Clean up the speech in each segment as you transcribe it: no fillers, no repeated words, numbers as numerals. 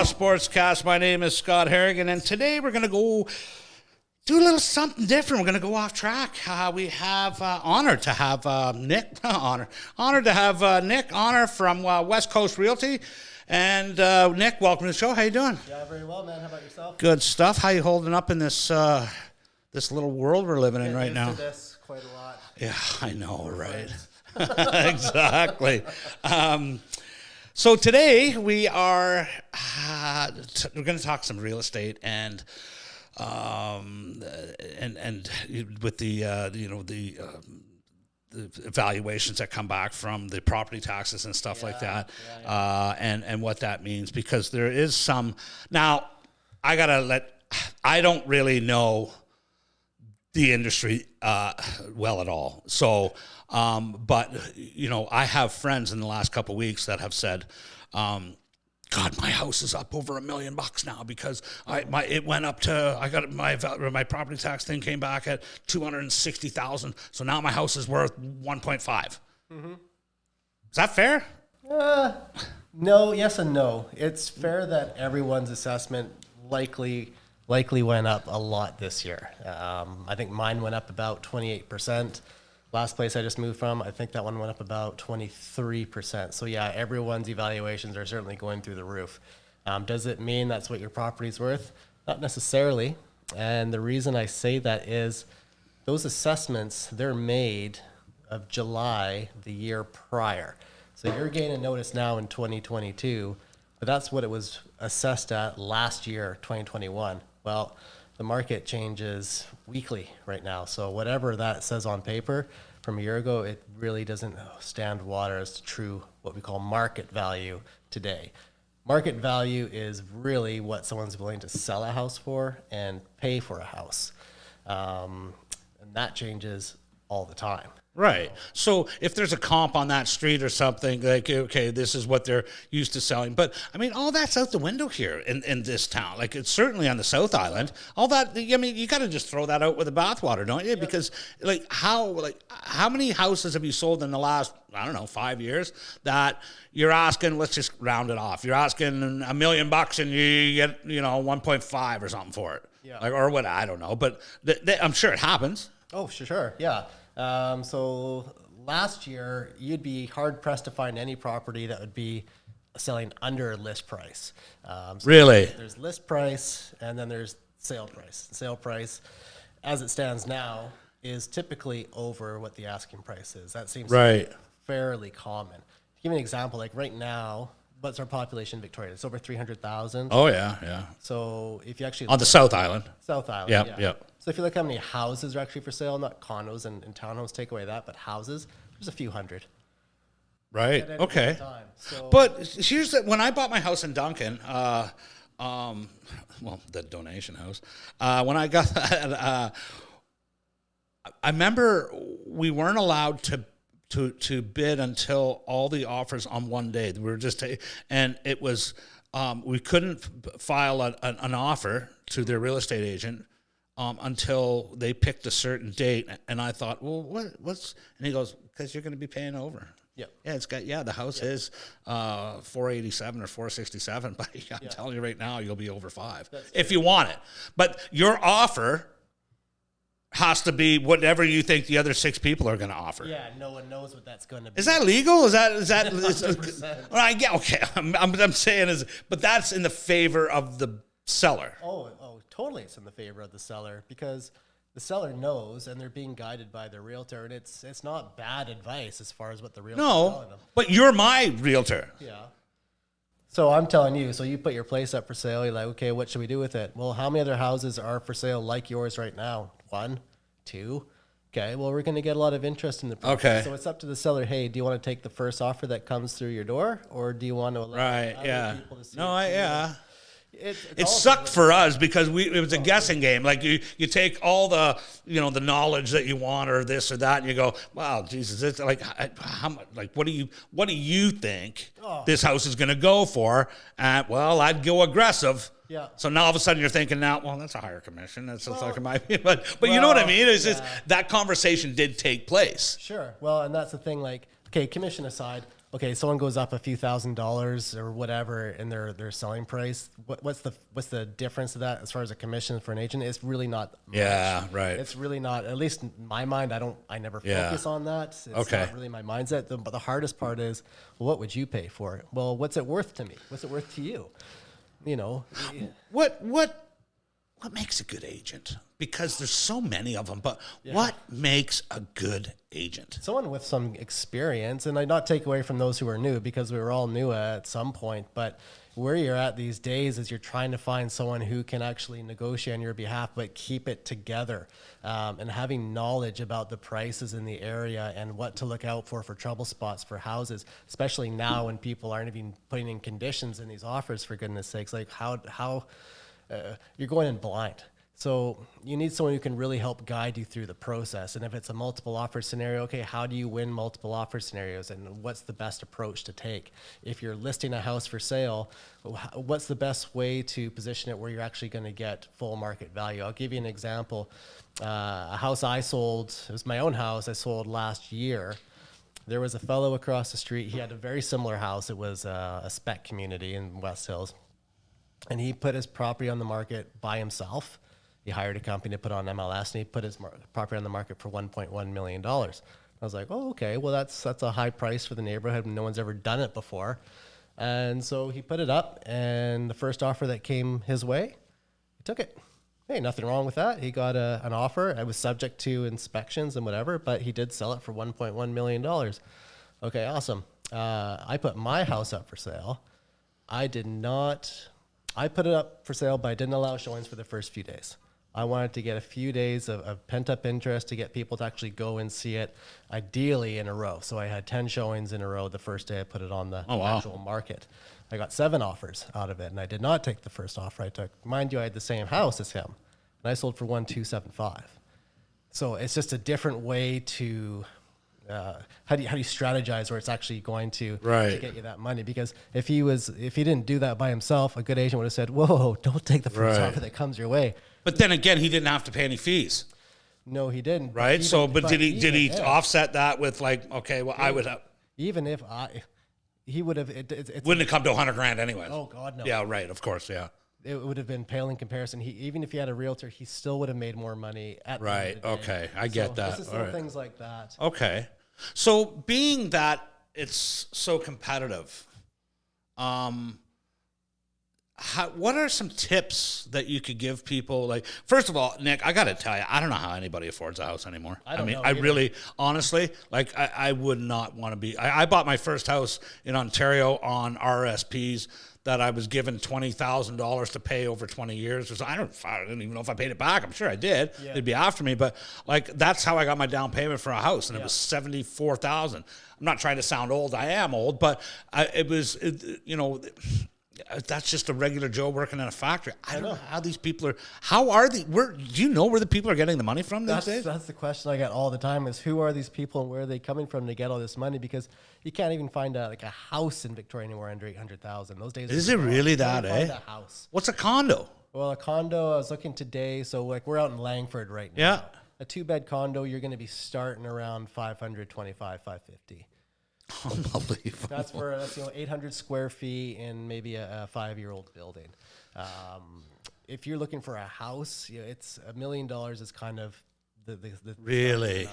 Sportscast. My name is Scott Harrigan, and today we're going to go do a little something different. We're going to go off track. We have honored to have Nick Honor from West Coast Realty. And Nick, welcome to the show. How you doing? Yeah, very well, man. How about yourself? Good stuff. How you holding up in this this little world we're living in right now? This quite a lot. Yeah, I know, right? Exactly. So today we are we're going to talk some real estate and with the evaluations that come back from the property taxes and stuff like that, and what that means, because there is some. Now I don't really know the industry well at all. So, but I have friends in the last couple of weeks that have said, God, my house is up over $1 million now because it went up to, I got my property tax thing came back at $260,000. So now my house is worth 1.5. Mm-hmm. Is that fair? No, yes and no. It's fair that everyone's assessment likely went up a lot this year. I think mine went up about 28%. Last place I just moved from, I think that one went up about 23%. So yeah, everyone's evaluations are certainly going through the roof. Does it mean that's what your property's worth? Not necessarily. And the reason I say that is those assessments, they're made of July the year prior. So you're getting a notice now in 2022, but that's what it was assessed at last year, 2021. Well, the market changes weekly right now. So whatever that says on paper from a year ago, it really doesn't stand water as to true, what we call market value today. Market value is really what someone's willing to sell a house for and pay for a house. And that changes all the time. Right. So if there's a comp on that street or something, like, okay, this is what they're used to selling. But, I mean, all that's out the window here in this town. Like, it's certainly on the South Island. All that, I mean, you got to just throw that out with the bathwater, don't you? Yep. Because, how many houses have you sold in the last, 5 years that you're asking, let's just round it off. You're asking $1 million and you get, 1.5 or something for it. Yeah. Or what, I don't know. But I'm sure it happens. Oh, sure. Yeah. So last year, you'd be hard-pressed to find any property that would be selling under list price. Really? There's list price, and then there's sale price. Sale price, as it stands now, is typically over what the asking price is. That seems to be fairly common. To give you an example, like right now, what's our population in Victoria? It's over 300,000. Oh, yeah. So if you actually... On the South Island. South Island, yeah. So if you look how many houses are actually for sale, not condos and townhomes, take away that, but houses, there's a few hundred. Right, okay. So, but here's when I bought my house in Duncan, the donation house, when I got that, I remember we weren't allowed to bid until all the offers on one day. We were and it was, we couldn't file an offer to their real estate agent until they picked a certain date. And I thought, well, what's, and he goes, because you're going to be paying over. Yeah. Yeah, the house is 487 or 467, but I'm telling you right now, you'll be over 5 if you want it. But your offer has to be whatever you think the other 6 people are going to offer. Yeah, no one knows what that's going to be. Is that legal? Is that? Well, I get okay. I'm saying but that's in the favor of the seller. Oh, totally. It's in the favor of the seller because the seller knows, and they're being guided by their realtor, and it's not bad advice as far as what the realtor is telling them. But you're my realtor. Yeah. So I'm telling you, so you put your place up for sale, you're like, okay, what should we do with it? Well, how many other houses are for sale like yours right now? 1, 2. Okay, well, we're going to get a lot of interest in the property. Okay. So it's up to the seller, hey, do you want to take the first offer that comes through your door, or do you want to allow other people to see it? It sucked for us because it was a guessing game. Like you take all the the knowledge that you want or this or that, and you go, wow, Jesus, it's like how much? Like what do you think this house is going to go for? Well, I'd go aggressive. Yeah. So now all of a sudden you're thinking now, well, that's a higher commission. That's like but you know what I mean? It's just that conversation did take place. Sure. Well, and that's the thing. Like, okay, commission aside. Okay, someone goes up a few $1,000s or whatever in their selling price. What's the difference of that as far as a commission for an agent? It's really not much. Yeah, right. It's really not. At least in my mind, I never focus on that. It's not really my mindset. But the hardest part is, well, what would you pay for it? Well, what's it worth to me? What's it worth to you? What makes a good agent? Because there's so many of them, but what makes a good agent? Someone with some experience, and I not take away from those who are new, because we were all new at some point, but where you're at these days is you're trying to find someone who can actually negotiate on your behalf, but keep it together, and having knowledge about the prices in the area and what to look out for trouble spots for houses, especially now when people aren't even putting in conditions in these offers, for goodness sakes. Like how you're going in blind. So you need someone who can really help guide you through the process. And if it's a multiple offer scenario, okay, how do you win multiple offer scenarios, and what's the best approach to take? If you're listing a house for sale, what's the best way to position it where you're actually going to get full market value? I'll give you an example. A house I sold, it was my own house, I sold last year. There was a fellow across the street. He had a very similar house. It was a spec community in West Hills. And he put his property on the market by himself. He hired a company to put on MLS, and he put his property on the market for $1.1 million. I was like, oh, okay, well, that's a high price for the neighborhood. No one's ever done it before. And so he put it up, and the first offer that came his way, he took it. Hey, nothing wrong with that. He got an offer. It was subject to inspections and whatever, but he did sell it for $1.1 million. Okay, awesome. I put my house up for sale. I put it up for sale, but I didn't allow showings for the first few days. I wanted to get a few days of pent-up interest to get people to actually go and see it, ideally in a row. So I had 10 showings in a row the first day I put it on the actual market. I got 7 offers out of it, and I did not take the first offer I took. Mind you, I had the same house as him, and I sold for $1,275. So it's just a different way to how do you strategize where it's actually going to get you that money? Because if he didn't do that by himself, a good agent would have said, "Whoa, don't take the first offer that comes your way." But then again, he didn't have to pay any fees. No, he didn't. Right. Did he offset that with like, okay, well, I would have. Even if he would have, wouldn't have come to $100,000 anyway. Oh God, no. Yeah, right. Of course, yeah. It would have been pale in comparison. Even if he had a realtor, he still would have made more money at the end of the day. Okay. I get that. This is little things like that. Okay. So being that it's so competitive, what are some tips that you could give people? Like, first of all, Nick, I got to tell you, I don't know how anybody affords a house anymore. I really, honestly, like, I would not want to be. I bought my first house in Ontario on RSPs that I was given $20,000 to pay over 20 years. I don't even know if I paid it back. I'm sure I did. Yeah. They'd be after me, but like that's how I got my down payment for a house, and it was $74,000. I'm not trying to sound old. I am old, but that's just a regular Joe working in a factory. I don't know how these people are. Do you know where the people are getting the money from these days? That's the question I get all the time: is who are these people and where are they coming from to get all this money? Because you can't even find a house in Victoria anymore under $800,000. Those days. Is it really that? Find a house. What's a condo? Well, a condo. I was looking today, so like we're out in Langford right now. Yeah. A 2-bed condo, you're going to be starting around $525, $550. Unbelievable. That's 800 square feet in maybe a 5-year-old building. If you're looking for a house, it's $1 million is kind of the really.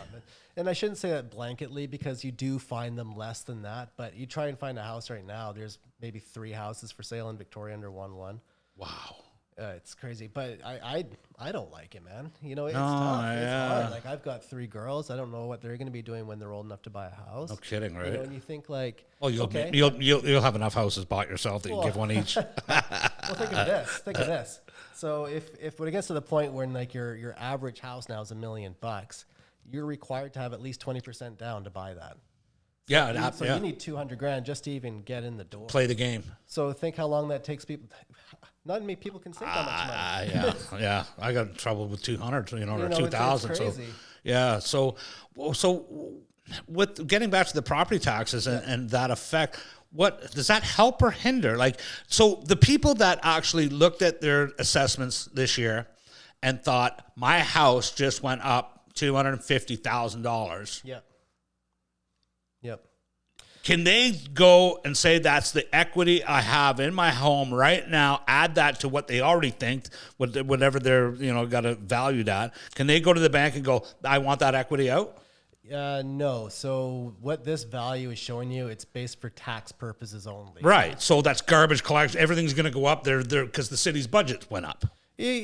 And I shouldn't say that blanketly, because you do find them less than that. But you try and find a house right now. There's maybe 3 houses for sale in Victoria under 1.1. Wow. It's crazy, but I don't like it, man. It's tough. Yeah. It's hard. Like, I've got 3 girls. I don't know what they're going to be doing when they're old enough to buy a house. No kidding, right? And you think like, you'll have enough houses bought yourself that you give one each. Well, think of this. So if when it gets to the point where like your average house now is $1 million, you're required to have at least 20% down to buy that. Yeah, So you need 200 grand just to even get in the door. play the game. So think how long that takes people. Not many people can save that much money. Yeah. I got in trouble with 200, or it's 2,000. So crazy. yeah. So with getting back to the property taxes and that effect, what does that help or hinder? Like, so the people that actually looked at their assessments this year and thought my house just went up $250,000. Yep. Can they go and say that's the equity I have in my home right now, add that to what they already think, whatever they're, got it valued at? Can they go to the bank and go, I want that equity out? No. So what this value is showing you, it's based for tax purposes only. Right. So that's garbage collection. Everything's going to go up there because the city's budget went up.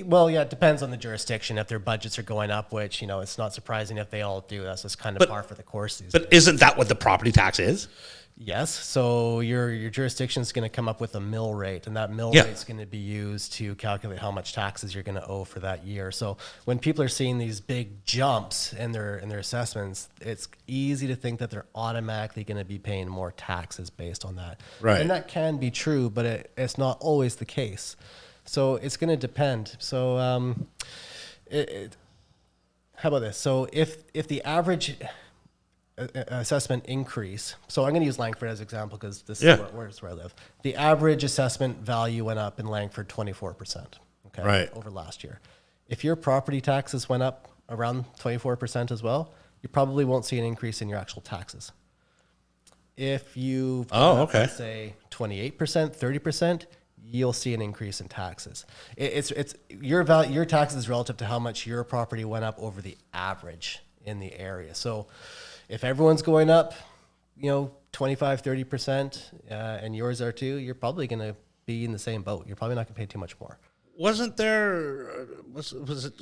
Well, yeah, it depends on the jurisdiction. If their budgets are going up, which, it's not surprising if they all do. That's just kind of par for the course these days. But isn't that what the property tax is? Yes. So your jurisdiction is going to come up with a mill rate, and that mill rate is going to be used to calculate how much taxes you're going to owe for that year. So when people are seeing these big jumps in their assessments, it's easy to think that they're automatically going to be paying more taxes based on that. Right. And that can be true, but it's not always the case. So it's going to depend. So how about this? So if the average assessment increase, so I'm going to use Langford as an example because this is where I live. The average assessment value went up in Langford 24%. Okay, over last year. If your property taxes went up around 24% as well, you probably won't see an increase in your actual taxes. If you let's say 28%, 30%, you'll see an increase in taxes. It's your taxes relative to how much your property went up over the average in the area. So if everyone's going up, 25, 30%, and yours are too, you're probably going to be in the same boat. You're probably not going to pay too much more. Wasn't there, was it,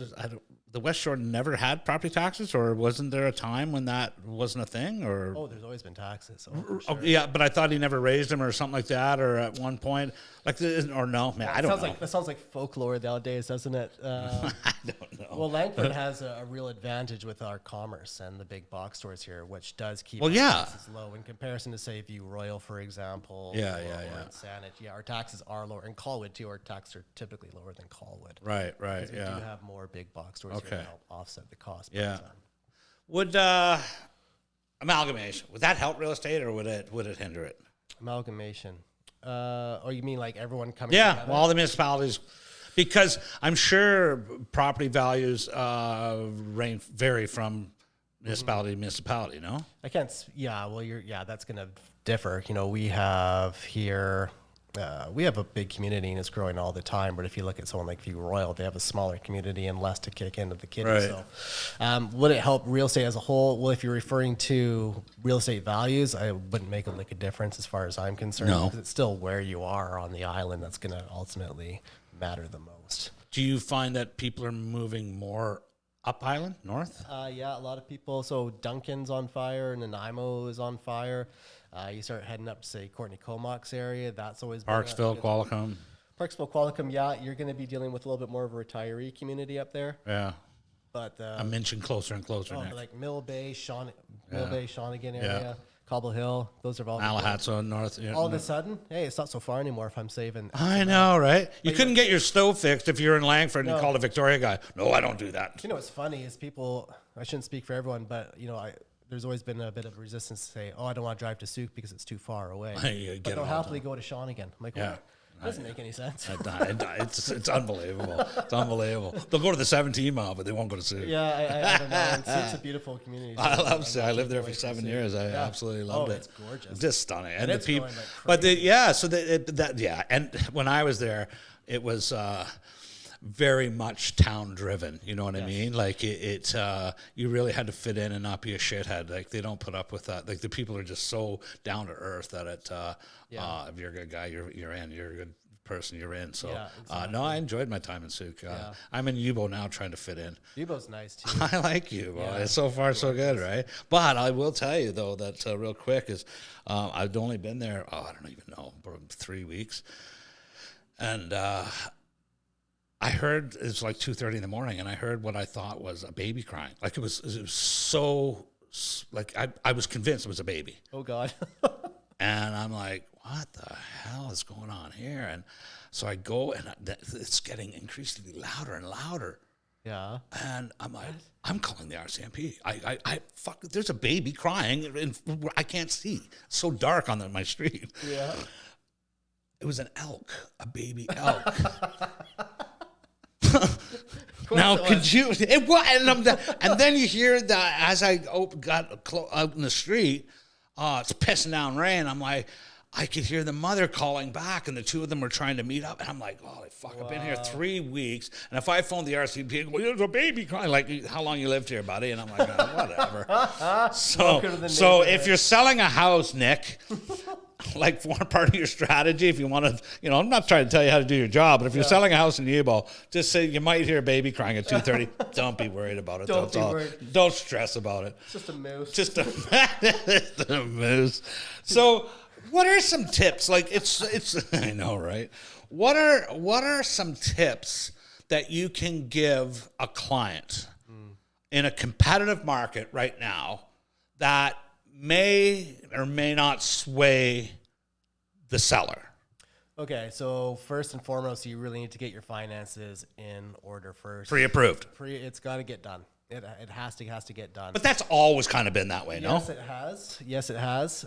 the West Shore never had property taxes, or wasn't there a time when that wasn't a thing? Or there's always been taxes. Sure. Yeah, but I thought he never raised them or something like that, or at one point, or no, man, I don't know. That sounds like folklore nowadays, doesn't it? I don't know. Well, Langford has a real advantage with our commerce and the big box stores here, which does keep taxes low in comparison to, say, View Royal, for example. Or Saanich. Yeah, our taxes are lower. In Colwood, too, our taxes are typically lower than Colwood. Right, we do have more big box stores here to help offset the cost. Yeah. Would amalgamation, would that help real estate, or would it hinder it? Amalgamation. You mean like everyone coming together? Yeah, well, all the municipalities, because I'm sure property values vary from municipality to municipality, no? I can't, that's going to differ. We have here, we have a big community and it's growing all the time. But if you look at someone like View Royal, they have a smaller community and less to kick into the kitty. Right. So would it help real estate as a whole? Well, if you're referring to real estate values, I wouldn't make a lick of difference as far as I'm concerned. No. Because it's still where you are on the island that's going to ultimately matter the most. Do you find that people are moving more up island, north? Yeah, a lot of people. So Duncan's on fire, Nanaimo is on fire. You start heading up to, say, Courtney Comox area. That's always Parksville, Qualicum. Parksville, Qualicum, yeah. You're going to be dealing with a little bit more of a retiree community up there. Yeah. But I'm inching closer and closer next. Like Mill Bay, Shawnigan area, Cobble Hill. Those are all. Malahatso, north. All of a sudden, hey, it's not so far anymore if I'm saving. I know, right? You couldn't get your stove fixed if you're in Langford and you called a Victoria guy. No, I don't do that. What's funny is people, I shouldn't speak for everyone, but, there's always been a bit of resistance to say, I don't want to drive to Souk because it's too far away. But they'll happily go to Shawnigan. I'm like, well, that doesn't make any sense. It's unbelievable. It's unbelievable. They'll go to the 17 mile, but they won't go to Souk. Yeah, I don't know. And Souk's a beautiful community. I love Souk. I lived there for 7 years. I absolutely loved it. It's gorgeous. It's just stunning. And the people, like and when I was there, it was very much town driven. You know what I mean? Like you really had to fit in and not be a shithead. Like they don't put up with that. Like the people are just so down to earth that if you're a good guy, you're in. You're a good person, you're in. So no, I enjoyed my time in Souk. I'm in Yubo now, trying to fit in. Yubo's nice too. I like Yubo. Yeah. So far, so good, right? But I will tell you though that real quick is I've only been there. I don't even know, 3 weeks, and. I heard it's like 2:30 in the morning, and I heard what I thought was a baby crying. Like it was so like I was convinced it was a baby. Oh God. And I'm like, what the hell is going on here? And so I go, and it's getting increasingly louder and louder. Yeah. And I'm like, I'm calling the RCMP. Fuck, there's a baby crying, and I can't see. It's so dark on my street. Yeah. It was an elk, a baby elk. Now, could you? It was, and then you hear that as I got out in the street, it's pissing down rain. I'm like, I could hear the mother calling back, and the two of them were trying to meet up. And I'm like, holy fuck, I've been here 3 weeks. And if I phoned the RCMP, well, there's a baby crying. Like, how long you lived here, buddy? And I'm like, whatever. So if you're selling a house, Nick, like for part of your strategy, if you want to, I'm not trying to tell you how to do your job, but if you're selling a house in Yubo, just say you might hear a baby crying at 2:30. Don't be worried about it. Don't be worried. Don't stress about it. It's just a moose. Just a moose. So, what are some tips? Like it's I know, right? What are some tips that you can give a client in a competitive market right now that may or may not sway the seller? Okay, so first and foremost, you really need to get your finances in order first. Pre-approved. It's got to get done. It has to get done. But that's always kind of been that way, no? Yes, it has. Yes, it has.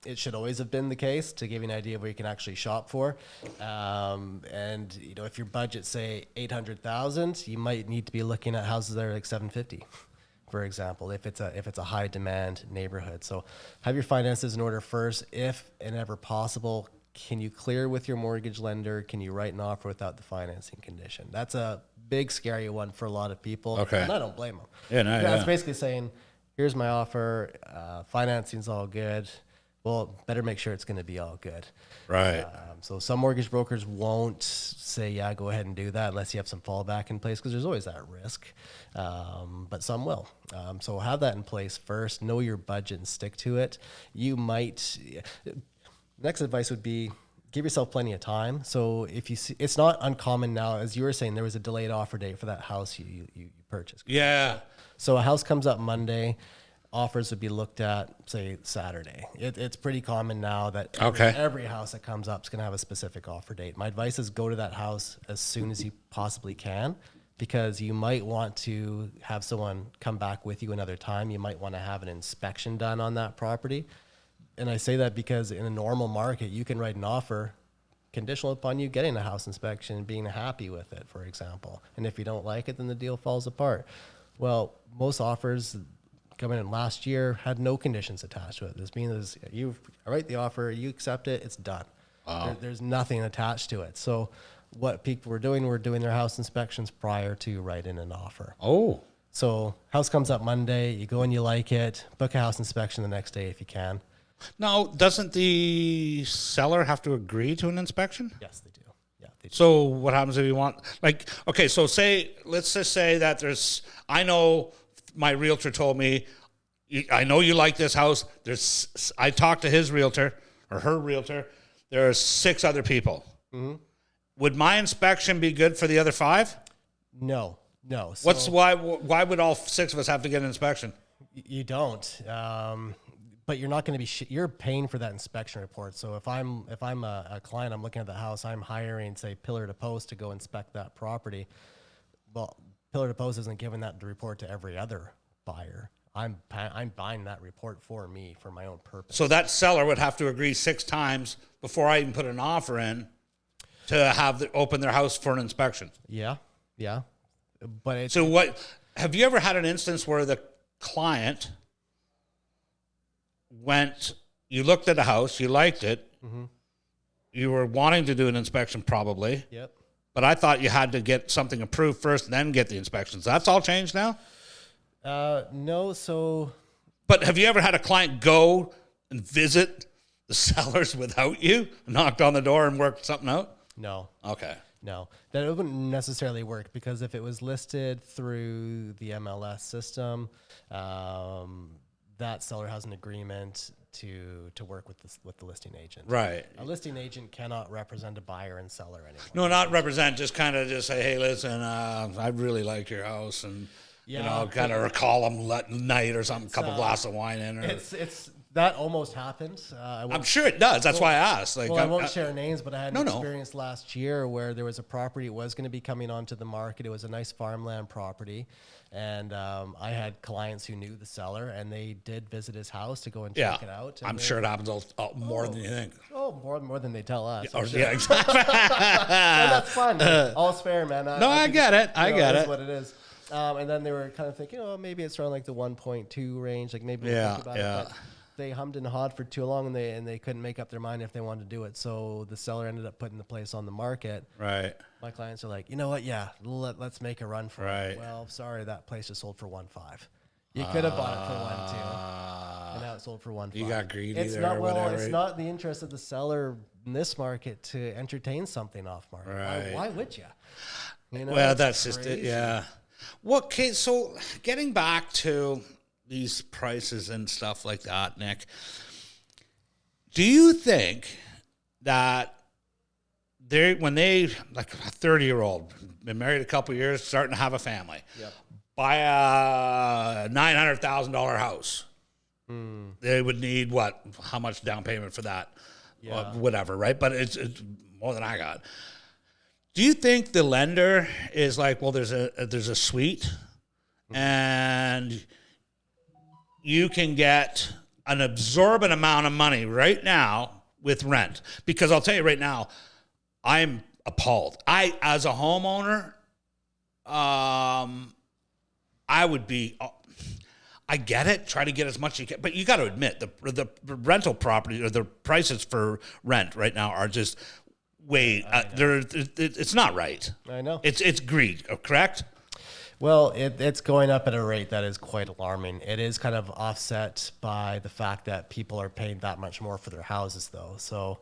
It should always have been the case to give you an idea of where you can actually shop for. And if your budget say 800,000, you might need to be looking at houses that are like 750. For example, if it's a high demand neighborhood. So have your finances in order first. If and ever possible, can you clear with your mortgage lender? Can you write an offer without the financing condition? That's a big scary one for a lot of people. Okay. And I don't blame them. Yeah, no, That's basically saying, here's my offer, financing's all good. Well, better make sure it's going to be all good. Right. So some mortgage brokers won't say, yeah, go ahead and do that unless you have some fallback in place, because there's always that risk. But some will. So have that in place first. Know your budget and stick to it. Next advice would be give yourself plenty of time. So if you see, it's not uncommon now, as you were saying, there was a delayed offer date for that house you purchased. Yeah. So a house comes up Monday. Offers would be looked at, say, Saturday. It's pretty common now that every house that comes up is going to have a specific offer date. My advice is go to that house as soon as you possibly can, because you might want to have someone come back with you another time. You might want to have an inspection done on that property. And I say that because in a normal market, you can write an offer conditional upon you getting a house inspection and being happy with it, for example. And if you don't like it, then the deal falls apart. Well, most offers coming in last year had no conditions attached to it. This means you write the offer, you accept it, it's done. Wow. There's nothing attached to it. So what people were doing their house inspections prior to writing an offer. Oh. So house comes up Monday, you go and you like it, book a house inspection the next day if you can. Now, doesn't the seller have to agree to an inspection? Yes, they do. Yeah, they do. So what happens if you want, so let's just say that I know my realtor told me, I know you like this house. I talked to his realtor or her realtor. There are 6 other people. Mm-hmm. Would my inspection be good for the other 5? No. So why would all 6 of us have to get an inspection? You don't. But you're not going to be you're paying for that inspection report. So if I'm a client, I'm looking at the house, I'm hiring, say, Pillar to Post to go inspect that property. Well, Pillar to Post isn't giving that report to every other buyer. I'm buying that report for me for my own purpose. So that seller would have to agree 6 times before I even put an offer in to open their house for an inspection. Yeah. But so what? Have you ever had an instance where the client you looked at a house, you liked it, mm-hmm. You were wanting to do an inspection probably. Yep. But I thought you had to get something approved first and then get the inspections. That's all changed now? No, so... But have you ever had a client go and visit the sellers without you, knocked on the door and worked something out? No. Okay. No. That wouldn't necessarily work, because if it was listed through the MLS system, that seller has an agreement to work with the listing agent. Right. A listing agent cannot represent a buyer and seller anymore. No, not represent, just kind of just say, hey, listen, I really like your house, and kind of recall them night or something, couple glasses of wine in. Or, it's that almost happened. I'm sure it does. That's why I asked. Like, I won't share names, but I had an No. experience last year where there was a property. It was going to be coming onto the market. It was a nice farmland property. And I had clients who knew the seller, and they did visit his house to go and check it out. And I'm sure it happens more than you think. Oh, more than they tell us. Yeah, exactly. And that's fun. All's fair, man. No, I get it. I get it. it. Is what it is. And then they were kind of thinking, maybe it's around like the 1.2 range. Like maybe we'll think about it. But they hummed and hawed for too long, and they couldn't make up their mind if they wanted to do it. So the seller ended up putting the place on the market. Right. My clients are like, you know what? Yeah, let's make a run for it. Right. Well, sorry, that place just sold for 1.5. You could have bought it for 1.2, and now it sold for 1.5. You got greedy It's there not or whatever. It's not the interest of the seller in this market to entertain something off market. Right. Why would you? Well, that's just it. Yeah. Well, okay. So getting back to these prices and stuff like that, Nick, do you think that when they, like a 30-year-old, been married a couple of years, starting to have a family, buy a $900,000 house, they would need what? How much down payment for that? Whatever, right? But it's more than I got. Do you think the lender is like, well, there's a suite, and you can get an absorbent amount of money right now with rent? Because I'll tell you right now, I'm appalled. As a homeowner, I would be. I get it. Try to get as much as you can, but you got to admit the rental property or the prices for rent right now are just way. It's not right. I know. It's greed. Correct. Well, it's going up at a rate that is quite alarming. It is kind of offset by the fact that people are paying that much more for their houses, though. So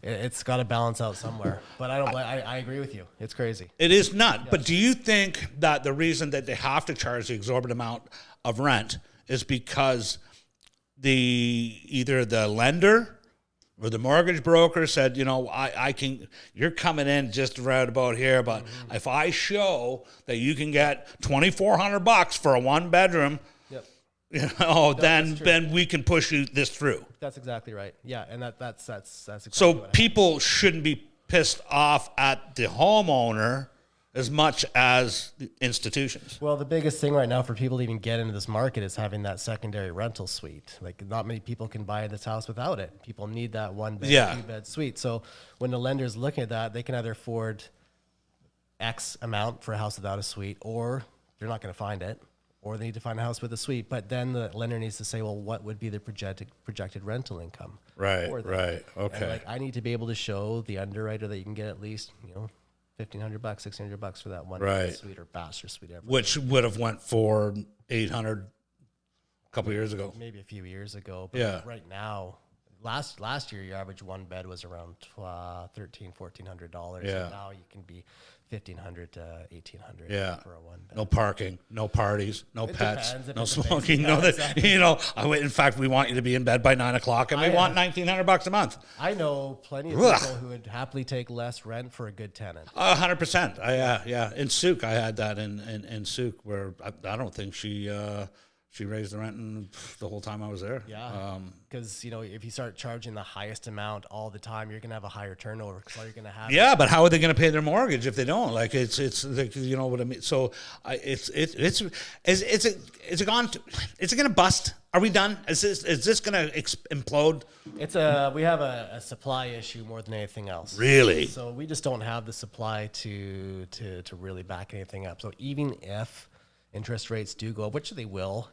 it's got to balance out somewhere. But I agree with you. It's crazy. It is not. Yes. But do you think that the reason that they have to charge the exorbitant amount of rent is because either the lender or the mortgage broker said, you're coming in just right about here, but if I show that you can get $2,400 for a 1-bedroom, then we can push you this through. That's exactly right. Yeah, and that's exactly. So people shouldn't be pissed off at the homeowner as much as the institutions. Well, the biggest thing right now for people to even get into this market is having that secondary rental suite. Like, not many people can buy this house without it. People need that 1-bed, 2-bed suite. So when the lender's looking at that, they can either afford X amount for a house without a suite, or they're not going to find it, or they need to find a house with a suite. But then the lender needs to say, well, what would be the projected rental income? Right. Okay. And I need to be able to show the underwriter that you can get at least, $1,500, $1,600 for that one suite or bachelor suite, which would have went for $800 a couple years ago, maybe a few years ago. But right now, last year your average 1-bed was around $1,300, $1,400. Yeah. And now you can be $1,500 to $1,800 for a 1-bed. No parking, no parties, no pets, no smoking. Exactly. In fact, we want you to be in bed by 9:00, and we want $1,900 a month. I know plenty of people who would happily take less rent for a good tenant. 100%. Yeah. In Souk, I had that in Souk, where I don't think she raised the rent the whole time I was there. Yeah, because if you start charging the highest amount all the time, you're gonna have a higher turnover. Because all you're gonna have. Yeah, but how are they gonna pay their mortgage if they don't? Like it's like, you know what I mean. So is it gonna bust? Are we done? Is this gonna implode? We have a supply issue more than anything else. Really? So we just don't have the supply to really back anything up. So even if interest rates do go up, which they will.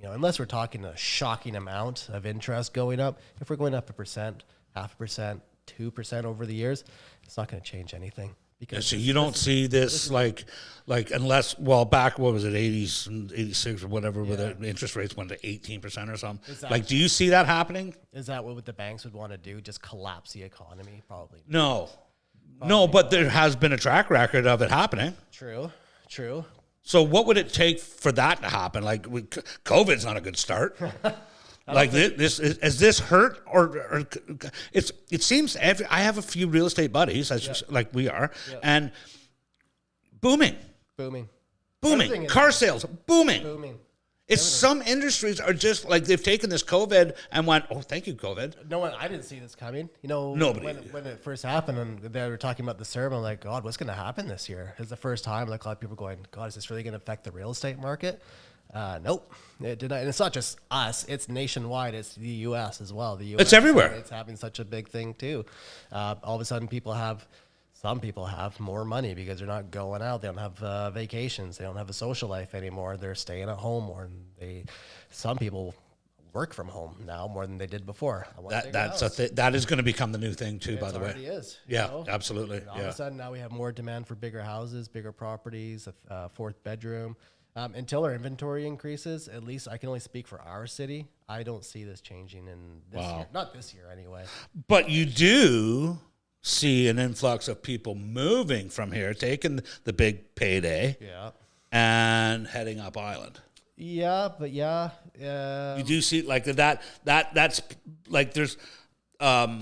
Unless we're talking a shocking amount of interest going up, if we're going up 1%, 0.5%, 2% over the years, it's not going to change anything. Because so you don't see this like unless, back, what was it, 80s and 86 or whatever, where the interest rates went to 18% or something. Like, do you see that happening? Is that what the banks would want to do? Just collapse the economy? Probably. No, but there has been a track record of it happening. True. So what would it take for that to happen? Like, COVID's not a good start. Like this is this hurt or it seems I have a few real estate buddies like we are, and booming. booming. Car sales, booming. Booming. It's some industries are just like they've taken this COVID and went, oh, thank you, COVID. No one, I didn't see this coming. You know, Nobody. When it first happened and they were talking about the sermon, I'm like, God, what's going to happen this year? It's the first time like a lot of people going, God, is this really going to affect the real estate market? Nope, it did not. And it's not just us; it's nationwide. It's the U.S. as well. The U.S. It's everywhere. It's having such a big thing too. All of a sudden, some people have more money because they're not going out. They don't have vacations. They don't have a social life anymore. They're staying at home more. And some people work from home now more than they did before. That is going to become the new thing too. By the way, it already is. Yeah, absolutely. And all of a sudden now we have more demand for bigger houses, bigger properties, a fourth bedroom. Until our inventory increases, at least I can only speak for our city. I don't see this changing in this year. Not this year anyway. But you do see an influx of people moving from here, taking the big payday, and heading up island. Yeah, but you do see like that's like there's like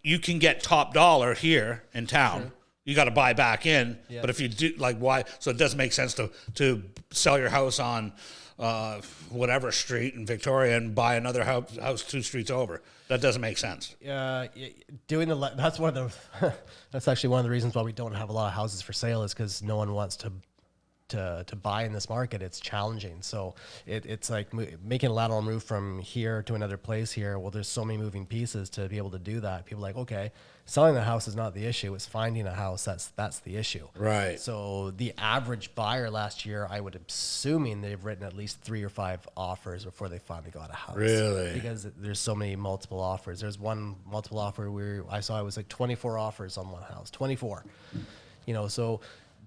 you can get top dollar here in town. Sure. You got to buy back in, but if you do, like, why? So it doesn't make sense to sell your house on whatever street in Victoria and buy another house 2 streets over. That doesn't make sense. That's one of the that's actually one of the reasons why we don't have a lot of houses for sale is because no one wants to buy in this market. It's challenging. So it's like making a lateral move from here to another place here. Well, there's so many moving pieces to be able to do that. People are like, okay, selling the house is not the issue. It's finding a house. That's the issue. Right. So the average buyer last year, I would assuming they've written at least 3 or 5 offers before they finally got a house. Really? Because there's so many multiple offers. There's one multiple offer where I saw it was like 24 offers on one house. 24. So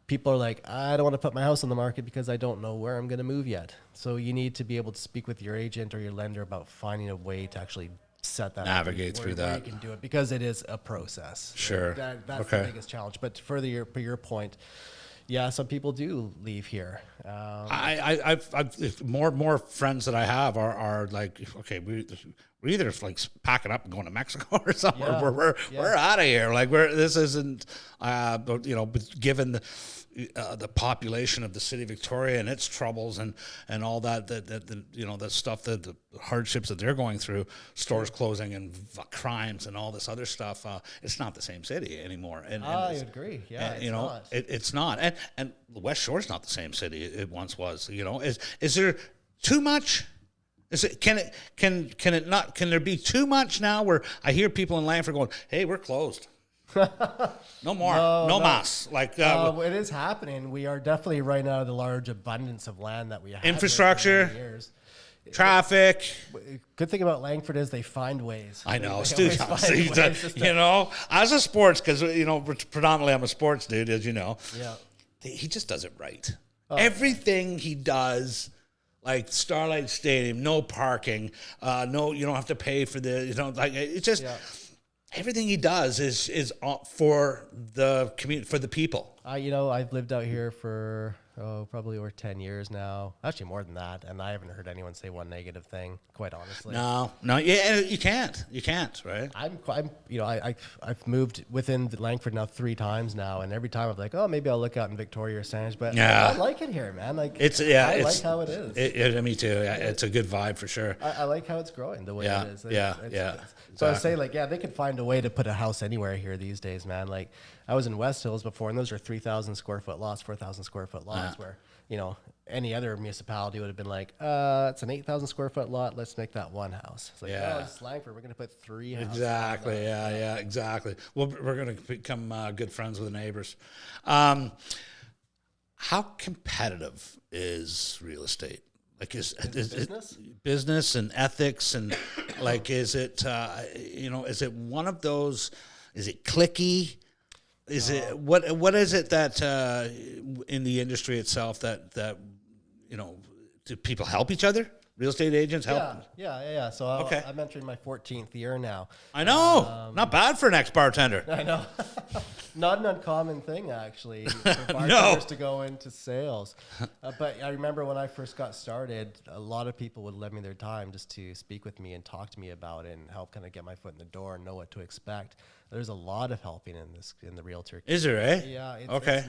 people are like, I don't want to put my house on the market because I don't know where I'm going to move yet. So you need to be able to speak with your agent or your lender about finding a way to actually set that navigate through that. You can do it because it is a process. Sure. That's the biggest challenge. But further your point, yeah, some people do leave here. I've more friends that I have are like, okay, we're either like packing up and going to Mexico or something. Yeah. We're out of here. Like this isn't, but given the population of the city of Victoria and its troubles and all the stuff the hardships that they're going through, stores closing and crimes and all this other stuff. It's not the same city anymore. I agree. Yeah, it's not. And the West Shore's not the same city it once was. Is there too much? Can there be too much now where I hear people in Langford going, hey, we're closed. No more. No mas. Like it is happening. We are definitely running out of the large abundance of land that we have. Infrastructure, years. Traffic. Good thing about Langford is they find ways. I know, Stu. As a sports, because predominantly I'm a sports dude, as you know. Yeah. He just does it right. Everything he does. Like Starlight Stadium, no parking, no, you don't have to pay for it's just everything he does is for the community, for the people. I've lived out here for probably over 10 years now. Actually, more than that, and I haven't heard anyone say one negative thing. Quite honestly, no, yeah, you can't, right? I've moved within Langford now 3 times now, and every time I'm like, oh, maybe I'll look out in Victoria or Sandwich, but I like it here, man. Like I like how it is. Me too. It's a good vibe for sure. I like how it's growing the way it is. Yeah. So I say they could find a way to put a house anywhere here these days, man. Like I was in West Hills before, and those are 3,000 square foot lots, 4,000 square foot lots, where any other municipality would have been like, it's an 8,000 square foot lot. Let's make that one house. It's like, it's Langford. We're going to put 3 houses. Exactly. Yeah, exactly. Well, we're going to become good friends with the neighbors. How competitive is real estate? Like is business and ethics and like is it is it one of those? Is it cliquey? Is it what is it that in the industry itself that do people help each other? Real estate agents help? Yeah. So I'm entering my 14th year now. I know. Not bad for an ex-bartender. I know. Not an uncommon thing, actually, for bartenders to go into sales. But I remember when I first got started, a lot of people would lend me their time just to speak with me and talk to me about it and help kind of get my foot in the door and know what to expect. there's a lot of helping in the realtor. Is there, eh? Yeah. Okay.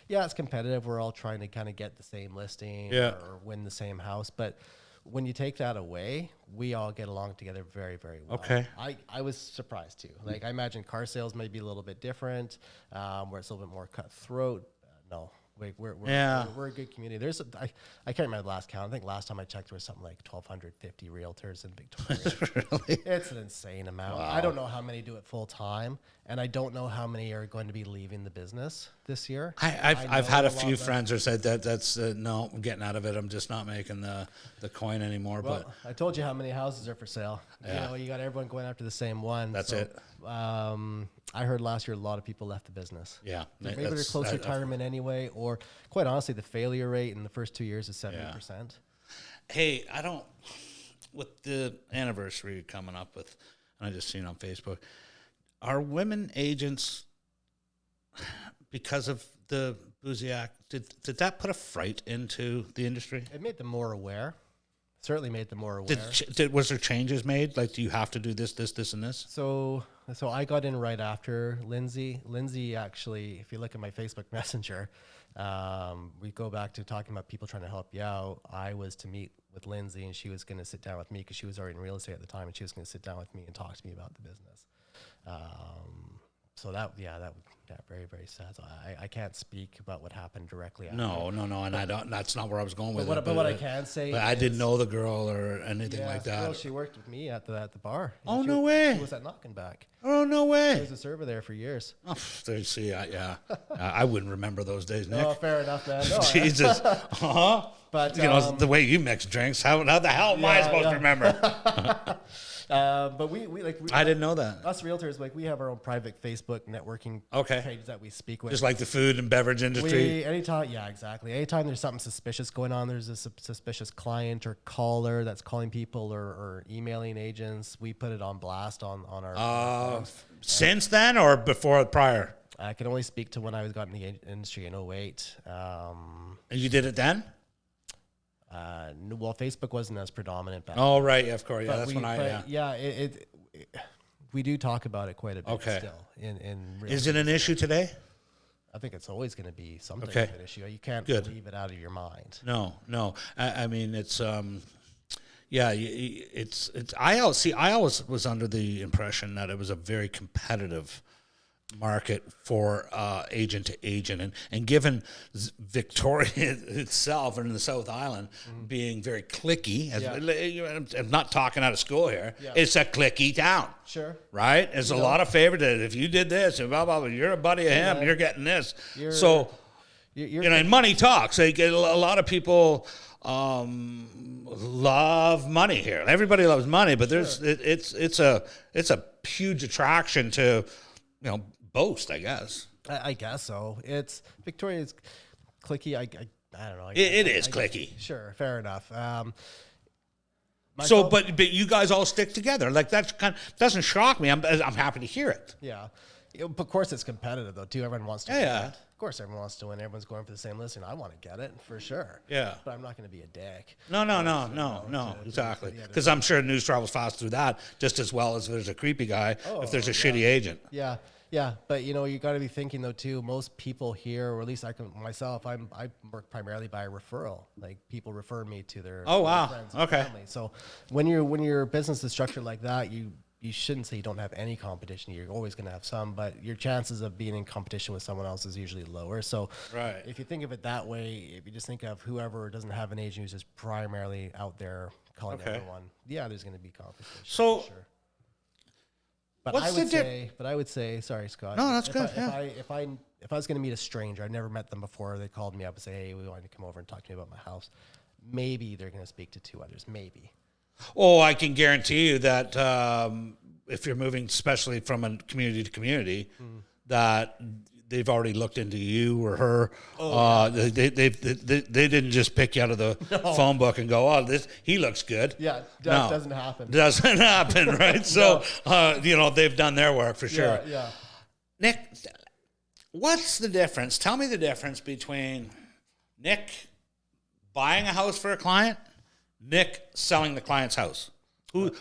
It's competitive. We're all trying to kind of get the same listing or win the same house. But when you take that away, we all get along together very, very well. Okay. I was surprised too. Like I imagine car sales may be a little bit different, where it's a little bit more cutthroat. No. We're a good community. I can't remember the last count. I think last time I checked there was something like 1,250 realtors in Victoria. Really? It's an insane amount. Wow. I don't know how many do it full time, and I don't know how many are going to be leaving the business this year. I've had a few friends who said that's no, I'm getting out of it. I'm just not making the coin anymore. Well, but I told you how many houses are for sale. Yeah. You got everyone going after the same one. That's it. I heard last year a lot of people left the business. Yeah. Maybe they're close to retirement anyway, or quite honestly, the failure rate in the first 2 years is 70%. Hey, with the anniversary coming up with, and I just seen on Facebook, are women agents, because of the Boozy Act, did that put a fright into the industry? It made them more aware. Certainly made them more aware. Was there changes made? Like, do you have to do this, and this? So I got in right after Lindsay. Lindsay actually, if you look at my Facebook Messenger, we go back to talking about people trying to help you out. I was to meet with Lindsay, and she was going to sit down with me because she was already in real estate at the time, and she was going to sit down with me and talk to me about the business. So that very, very sad. So I can't speak about what happened directly after. No, and I don't. That's not where I was going with it. But what I can say, I didn't know the girl or anything like that. Well, she worked with me at the bar. Oh, no way! She was at Knockenback. Oh, no way! She was a server there for years. Oh, there you see, yeah. I wouldn't remember those days, Nick. Oh, fair enough, man. No, Jesus, But the way you mix drinks, how the hell am I supposed to remember? But we I didn't know that. Us realtors, we have our own private Facebook networking page that we speak with. Just like the food and beverage industry. Exactly. Anytime there's something suspicious going on, there's a suspicious client or caller that's calling people or emailing agents, we put it on blast on our. Since then or prior? I can only speak to when I got in the industry in 2008. And you did it then? Well, Facebook wasn't as predominant back. Oh, right. Yeah, of course. Yeah, we do talk about it quite a bit still. Is it an issue today? I think it's always going to be something of an issue. You can't leave it out of your mind. No. I mean, it's I always was under the impression that it was a very competitive market for agent to agent, and given Victoria itself and in the South Island being very cliquey, I'm not talking out of school here. Yeah. It's a cliquey town. Sure. Right? There's a lot of favor that if you did this and blah, blah, blah, you're a buddy of him, you're getting this. And money talks. Like, a lot of people love money here. Everybody loves money, but it's a huge attraction to, boast, I guess. I guess so. It's Victoria's cliquey. I don't know. It is cliquey. Sure, fair enough. But you guys all stick together. Like, that's doesn't shock me. I'm happy to hear it. Yeah. Of course, it's competitive though too. Everyone wants to win. Of course, everyone wants to win. Everyone's going for the same listing. I want to get it for sure. Yeah. But I'm not going to be a dick. No, exactly. Because I'm sure news travels fast through that just as well as there's a creepy guy if there's a shitty agent. Yeah. Yeah, but you got to be thinking though too. Most people here, or at least I work primarily by referral. Like, people refer me to their friends and family. So when your business is structured like that, you shouldn't say you don't have any competition. You're always going to have some, but your chances of being in competition with someone else is usually lower. So if you think of it that way, if you just think of whoever doesn't have an agent who's just primarily out there calling everyone, there's going to be competition. So. For sure. But I would say, sorry, Scott. No, that's good. If I was going to meet a stranger, I've never met them before, they called me up and say, hey, we wanted to come over and talk to me about my house. Maybe they're going to speak to two others. Maybe. Oh, I can guarantee you that if you're moving, especially from a community to community, that they've already looked into you or her. They didn't just pick you out of the phone book and go, he looks good. Yeah, that doesn't happen. Doesn't happen, right? So, they've done their work for sure. Yeah. Nick, what's the difference? Tell me the difference between Nick buying a house for a client, Nick selling the client's house.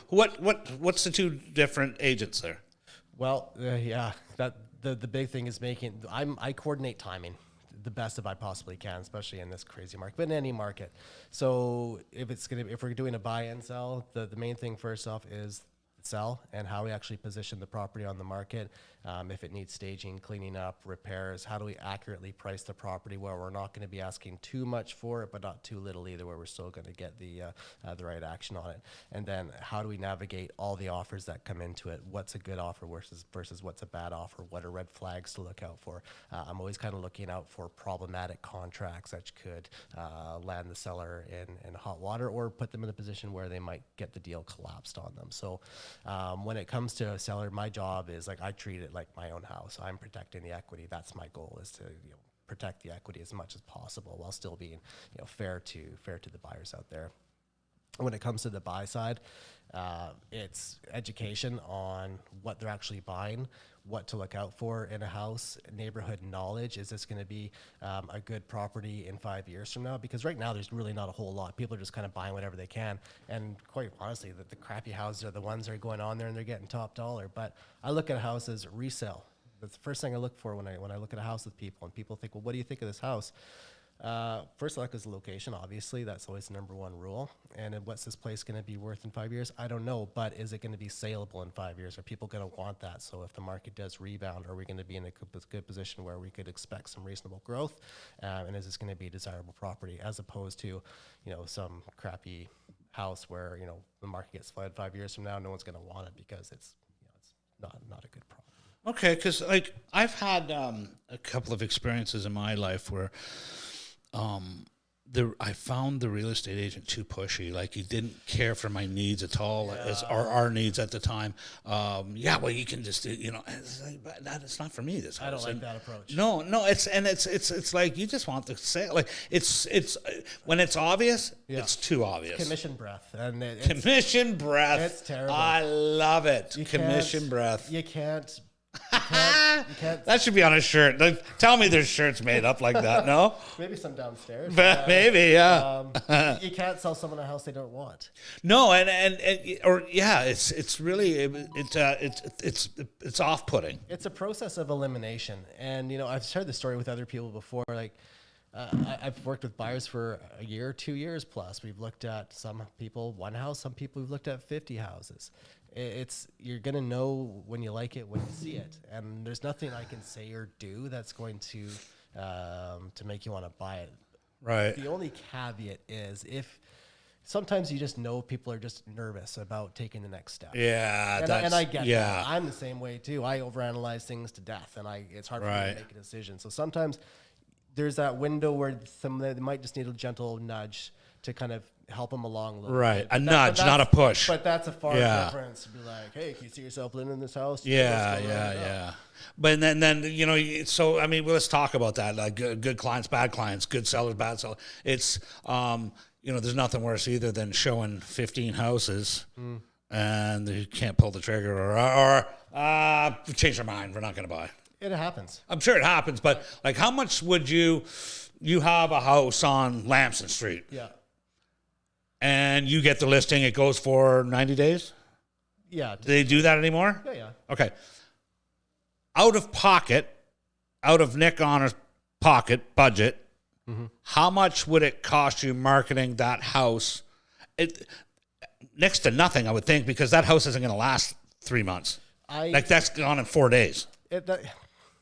What's the two different agents there? Well, yeah, that the big thing is I coordinate timing the best if I possibly can, especially in this crazy market, but in any market. So if we're doing a buy and sell, the main thing first off is sell and how we actually position the property on the market. If it needs staging, cleaning up, repairs, how do we accurately price the property where we're not going to be asking too much for it, but not too little either, where we're still going to get the right action on it. And then how do we navigate all the offers that come into it? What's a good offer versus what's a bad offer? What are red flags to look out for? I'm always kind of looking out for problematic contracts that could land the seller in hot water or put them in a position where they might get the deal collapsed on them. So when it comes to a seller, my job is I treat it like my own house. I'm protecting the equity. That's my goal, is to protect the equity as much as possible while still being fair to the buyers out there. When it comes to the buy side, it's education on what they're actually buying, what to look out for in a house, neighborhood knowledge. Is this going to be a good property in 5 years from now? Because right now there's really not a whole lot. People are just kind of buying whatever they can. And quite honestly, the crappy houses are the ones that are going on there and they're getting top dollar. But I look at a house as resale. That's the first thing I look for when I look at a house with people. And people think, well, what do you think of this house? First I look is the location, obviously. That's always the number one rule. And then what's this place going to be worth in 5 years? I don't know, but is it going to be saleable in 5 years? Are people going to want that? So if the market does rebound, are we going to be in a good position where we could expect some reasonable growth? And is this going to be a desirable property, as opposed to, some crappy house where, the market gets flooded 5 years from now, no one's going to want it because it's not a good property. Okay, because I've had a couple of experiences in my life where I found the real estate agent too pushy. He didn't care for my needs at all, or our needs at the time. Well, you can just, it's but it's not for me. This house. I don't like that approach. No, it's like you just want the sale. It's when it's obvious, it's too obvious. Commission breath, and commission breath. It's terrible. I love it. Commission breath. You can't. That should be on a shirt. Tell me there's shirts made up like that. No, maybe some downstairs. Maybe, yeah. You can't sell someone a house they don't want. No, it's really it's off-putting. It's a process of elimination, and I've shared this story with other people before. I've worked with buyers for a year, 2 years plus. We've looked at some people one house, some people we've looked at 50 houses. You're gonna know when you like it when you see it, and there's nothing I can say or do that's going to make you want to buy it. Right. The only caveat is if sometimes you just know people are just nervous about taking the next step. Yeah, and I get that. I'm the same way too. I overanalyze things to death, and it's hard for me to make a decision. So sometimes there's that window where they might just need a gentle nudge to kind of help them along a little bit. A nudge, not a push. But that's a far difference to be like, hey, can you see yourself living in this house? Yeah. But then so I mean, let's talk about that. Like good clients, bad clients, good sellers, bad sellers. It's there's nothing worse either than showing 15 houses and you can't pull the trigger or change your mind. We're not going to buy. It happens. I'm sure it happens, but how much would you have a house on Lamson Street? Yeah. And you get the listing, it goes for 90 days? Yeah. Do they do that anymore? Yeah. Okay. Out of Nick Honor's pocket budget, how much would it cost you marketing that house? Next to nothing, I would think, because that house isn't going to last 3 months. That's gone in 4 days.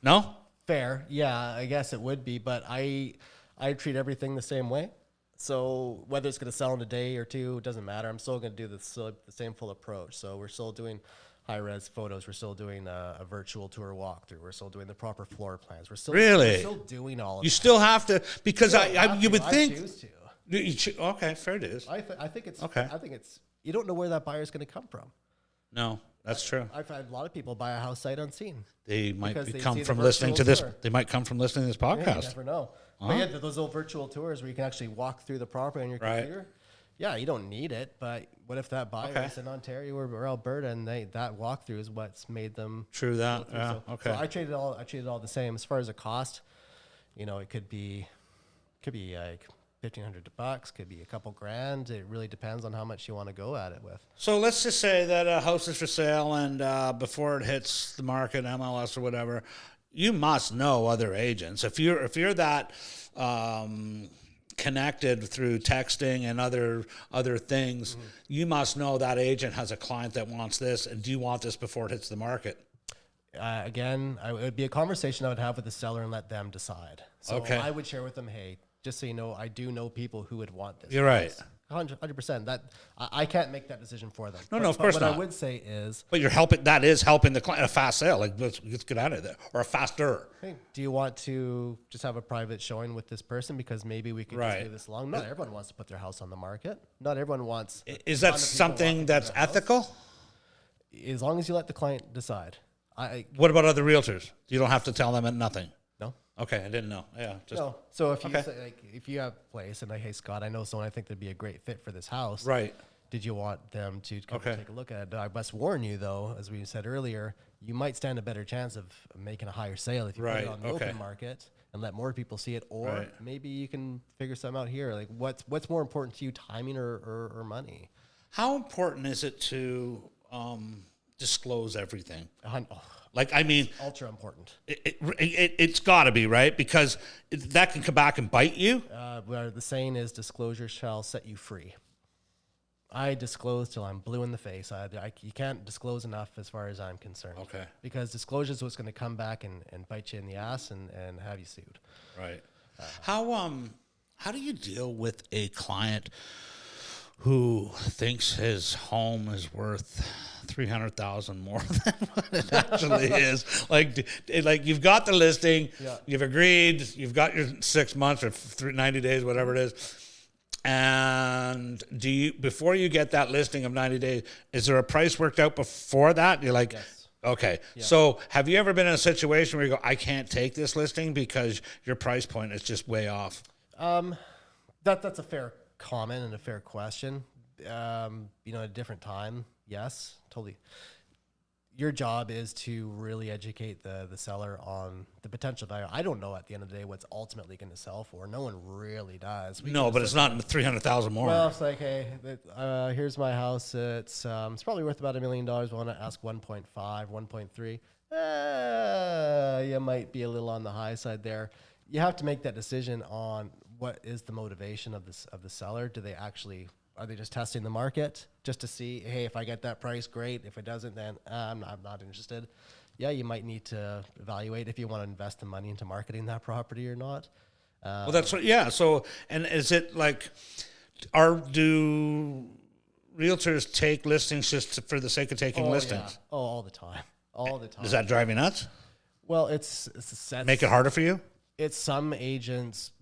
No? Fair. Yeah, I guess it would be, but I treat everything the same way. So whether it's going to sell in a day or two, it doesn't matter. I'm still going to do the same full approach. So we're still doing high-res photos. We're still doing a virtual tour walkthrough. We're still doing the proper floor plans. We're still doing all of that. You still have to, because you would think. I choose to. Okay, fair dues. I think it's okay. I think it's, you don't know where that buyer's going to come from. No, that's true. I've had a lot of people buy a house sight unseen. They might come from listening to this. They might come from listening to this podcast. Yeah, you never know. But those old virtual tours where you can actually walk through the property on your computer. Yeah, you don't need it, but what if that buyer is in Ontario or Alberta, and that walkthrough is what's made them true that. Yeah, so I treat it all the same. As far as the cost, it could be like $1,500, could be a couple grand. It really depends on how much you want to go at it with. So let's just say that a house is for sale, and before it hits the market, MLS or whatever, you must know other agents. If you're that connected through texting and other things, you must know that agent has a client that wants this, and do you want this before it hits the market? Again, it would be a conversation I would have with the seller and let them decide. So Okay. I would share with them, hey, just so you know, I do know people who would want this. You're right. 100%. That I can't make that decision for them. No, of course what not. I would say is, But you're helping. That is helping the client. A fast sale, like let's get out of there, or a faster. hey, do you want to just have a private showing with this person because maybe we could just Right. do this long? Not everyone wants to put their house on the market. Not everyone wants. Is a that ton of people something walking that's through their house. ethical? As long as you let the client decide. What about other realtors? You don't have to tell them nothing. No. Okay, I didn't know. Yeah, just No. So if you Okay. say, like, if you have a place and hey Scott, I know someone I think that'd be a great fit for this house. right. Did you want them to come Okay. take a look at it? I must warn you though, as we said earlier, you might stand a better chance of making a higher sale if you put Right, it on the okay. open market and let more people see it, or Right. maybe you can figure something out here. Like what's more important to you, timing or money? How important is it to disclose everything? Oh, Like, I mean, ultra important. it's got to be, right? Because that can come back and bite you. Where the saying is, disclosure shall set you free. I disclose till I'm blue in the face. You can't disclose enough as far as I'm concerned. Okay. Because disclosure is what's going to come back and bite you in the ass and have you sued. Right. How do you deal with a client who thinks his home is worth $300,000 more than what it actually is? Like you've got the listing, Yeah. you've agreed, you've got your 6 months or 90 days, whatever it is. And before you get that listing of 90 days, is there a price worked out before that? You're like, Yes. okay. So have you ever been in a situation where you go, I can't take this listing because your price point is just way off? That's a fair comment and a fair question. At a different time, yes, totally. Your job is to really educate the seller on the potential value. I don't know at the end of the day what's ultimately going to sell for. No one really does. No, but it's not 300,000 more. Well, it's like, hey, here's my house. It's probably worth about $1 million. We want to ask 1.5, 1.3. You might be a little on the high side there. You have to make that decision on what is the motivation of the seller. Are they just testing the market just to see, hey, if I get that price, great. If it doesn't, then I'm not interested. Yeah, you might need to evaluate if you want to invest the money into marketing that property or not. Well, that's what, yeah. So, and is it like, do realtors take listings just for the sake of taking listings? Yeah. Oh, all the time. All the time. Does that drive you nuts? Well, it's a set. Make it harder for you? It's some agents,